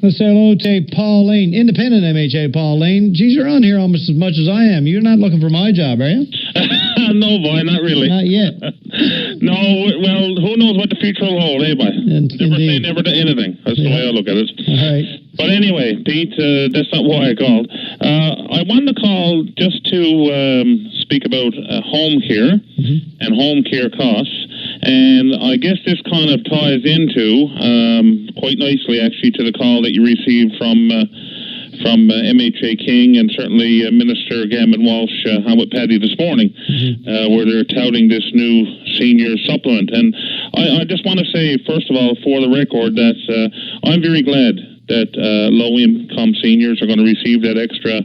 Let's say hello to Pauline, independent MHA Pauline. Geez, you're on here almost as much as I am. You're not looking for my job, are you? No, boy, not really. Not yet. No, well, who knows what the future will hold, eh, boy? Never say never to anything. That's the way I look at it. All right. But anyway, Pete, that's not why I called. I wanted to call just to speak about home care and home care costs. And I guess this kind of ties into, quite nicely, actually, to the call that you received from MHA King and certainly Minister Gavin Walsh on with Paddy this morning, where they're touting this new senior supplement. And I just want to say, first of all, for the record, that I'm very glad that low-income seniors are going to receive that extra,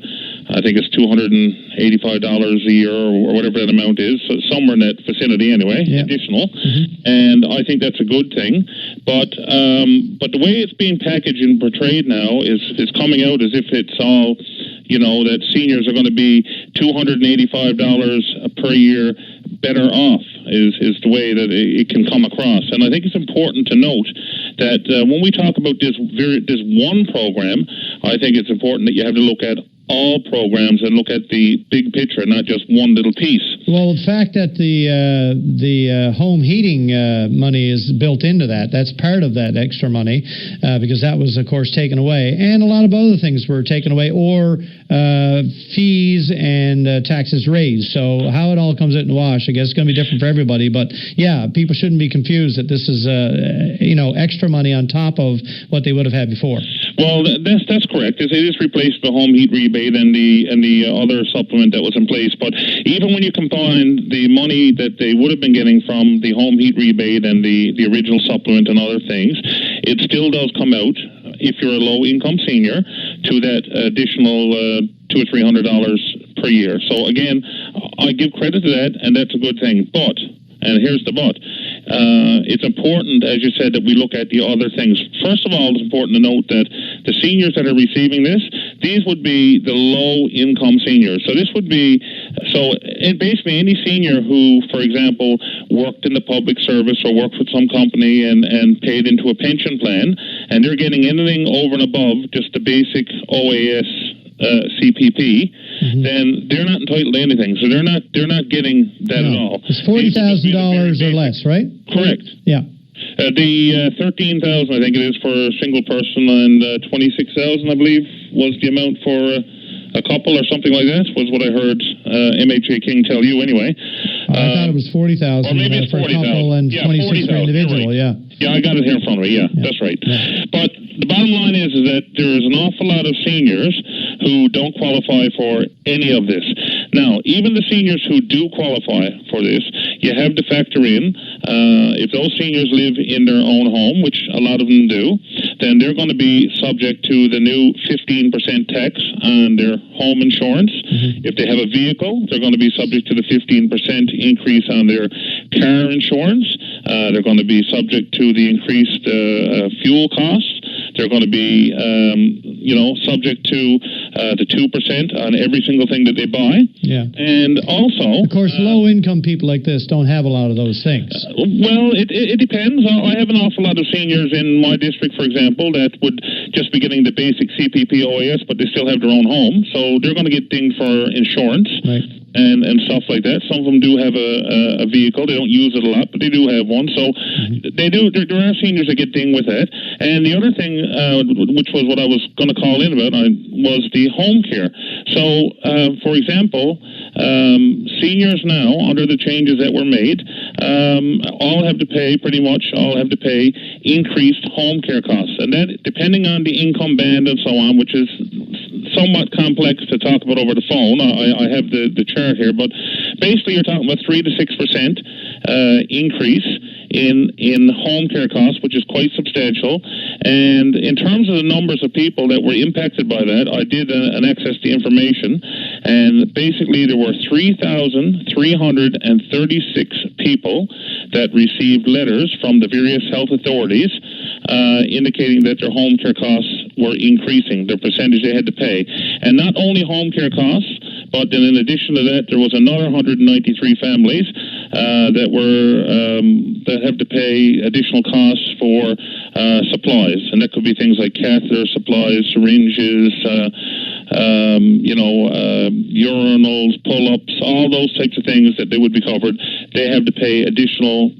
I think it's $285 a year or whatever that amount is, so somewhere in that vicinity anyway, additional. And I think that's a good thing. But the way it's being packaged and portrayed now is coming out as if it's all, that seniors are going to be $285 per year better off is the way that it can come across. And I think it's important to note that when we talk about this one program, I think it's important that you have to look at all programs and look at the big picture, not just one little piece. Well, the fact that the home heating money is built into that's part of that extra money, because that was, of course, taken away. And a lot of other things were taken away, or fees and taxes raised. So how it all comes out in the wash, I guess it's going to be different for everybody. But, yeah, people shouldn't be confused that this is, extra money on top of what they would have had before. Well, that's correct. It is replaced the home heat rebate and the other supplement that was in place. But even when you combine the money that they would have been getting from the home heat rebate and the original supplement and other things, it still does come out, if you're a low-income senior, to that additional $200 or $300 per year. So again, I give credit to that, and that's a good thing. But, and here's the but, it's important, as you said, that we look at the other things. First of all, it's important to note that the seniors that are receiving this, these would be the low-income seniors. So this would be, basically any senior who, for example, worked in the public service or worked with some company and paid into a pension plan, and they're getting anything over and above just the basic OAS CPP, then they're not entitled to anything. So they're not getting that at all. It's $40,000 or less, right? Correct. Yeah. The $13,000, I think it is, for a single person, and $26,000, I believe, was the amount for a couple or something like that, was what I heard MHA King tell you anyway. I thought it was $40,000 or maybe it's for a couple and $26,000 for individual, right. Yeah, I got it here in front of me, that's right. But the bottom line is that there is an awful lot of seniors who don't qualify for any of this. Now, even the seniors who do qualify for this, you have to factor in, if those seniors live in their own home, which a lot of them do, then they're going to be subject to the new 15% tax on their home insurance. If they have a vehicle, they're going to be subject to the 15% increase on their car insurance. They're going to be subject to the increased fuel costs. They're going to be, subject to the 2% on every single thing that they buy. Yeah. And also, of course, low-income people like this don't have a lot of those things. Well, it depends. I have an awful lot of seniors in my district, for example, that would just be getting the basic CPP OAS, but they still have their own home, so they're going to get dinged for insurance. Right. And stuff like that. Some of them do have a vehicle. They don't use it a lot, but they do have one. So they do. There are seniors that get dinged with that. And the other thing, which was what I was going to call in about, was the home care. So, for example, seniors now, under the changes that were made, all have to pay increased home care costs. And that, depending on the income band and so on, which is somewhat complex to talk about over the phone. I have the chart here, but basically you're talking about 3 to 6% increase in home care costs, which is quite substantial. And in terms of the numbers of people that were impacted by that, I did an access to information, and basically there were 3,336 people that received letters from the various health authorities indicating that their home care costs were increasing, the percentage they had to pay. And not only home care costs, but then in addition to that, there was another 193 families that have to pay additional costs for supplies, and that could be things like catheter supplies, syringes, urinals, pull-ups, all those types of things that they would be covered. They have to pay additional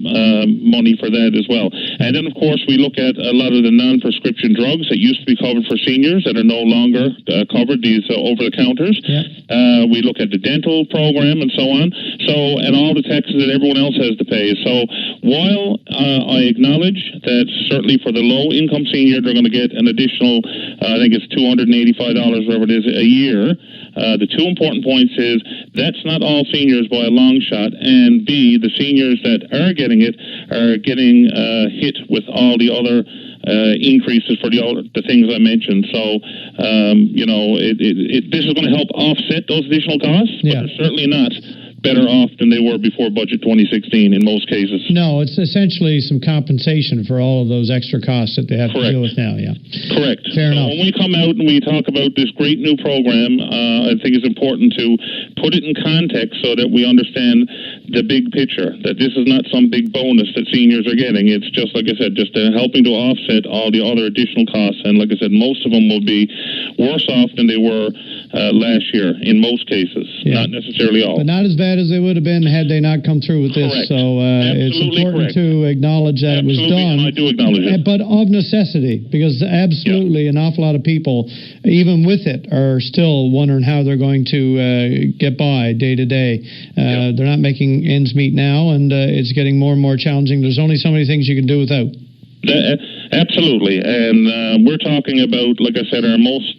money for that as well. And then, of course, we look at a lot of the non-prescription drugs that used to be covered for seniors that are no longer covered, these over-the-counters. Yeah. We look at the dental program and so on. And all the taxes that everyone else has to pay. So while I acknowledge that certainly for the low-income senior, they're going to get an additional, I think it's $285, whatever it is, a year. The two important points is that's not all seniors by a long shot, and B, the seniors that are getting it are getting hit with all the other increases for the things I mentioned. So, this is going to help offset those additional costs, but they're certainly not better off than they were before Budget 2016 in most cases. No, it's essentially some compensation for all of those extra costs that they have to deal with now, Correct. Fair enough. When we come out and we talk about this great new program, I think it's important to put it in context so that we understand the big picture, that this is not some big bonus that seniors are getting. It's just, like I said, just helping to offset all the other additional costs. And like I said, most of them will be worse off than they were last year in most cases, not necessarily all. But not as bad as they would have been had they not come through with this. Correct. So it's important to acknowledge that it was done. I do acknowledge it. But of necessity, because absolutely an awful lot of people, even with it, are still wondering how they're going to get by day to day. They're not making ends meet now, and it's getting more and more challenging. There's only so many things you can do without. Absolutely, and we're talking about, like I said, our most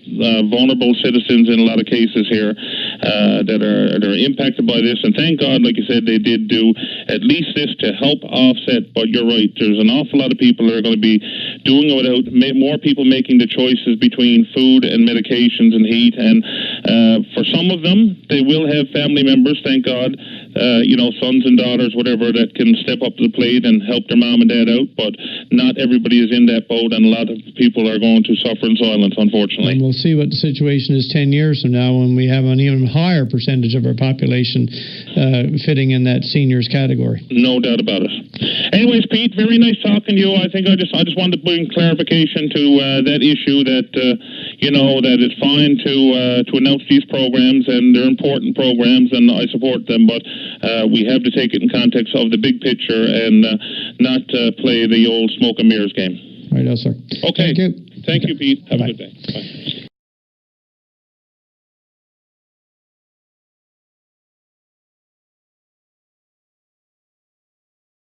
vulnerable citizens in a lot of cases here that are impacted by this. And thank God, like you said, they did do at least this to help offset. But you're right, there's an awful lot of people that are going to be doing it without. More people making the choices between food and medications and heat. And for some of them, they will have family members, thank God, sons and daughters, whatever, that can step up to the plate and help their mom and dad out. But not everybody is in that boat, and a lot of people are going to suffer in silence, unfortunately. And we'll see what the situation is 10 years from now when we have an even higher percentage of our population fitting in that seniors category. No doubt about it. Anyways, Pete, very nice talking to you. I think I just wanted to bring clarification to that issue that that it's fine to announce these programs, and they're important programs, and I support them, but we have to take it in context of the big picture and not play the old smoke and mirrors game. Right, sir. Okay. Thank you. Thank you, Pete. Have Bye. a good day. Bye.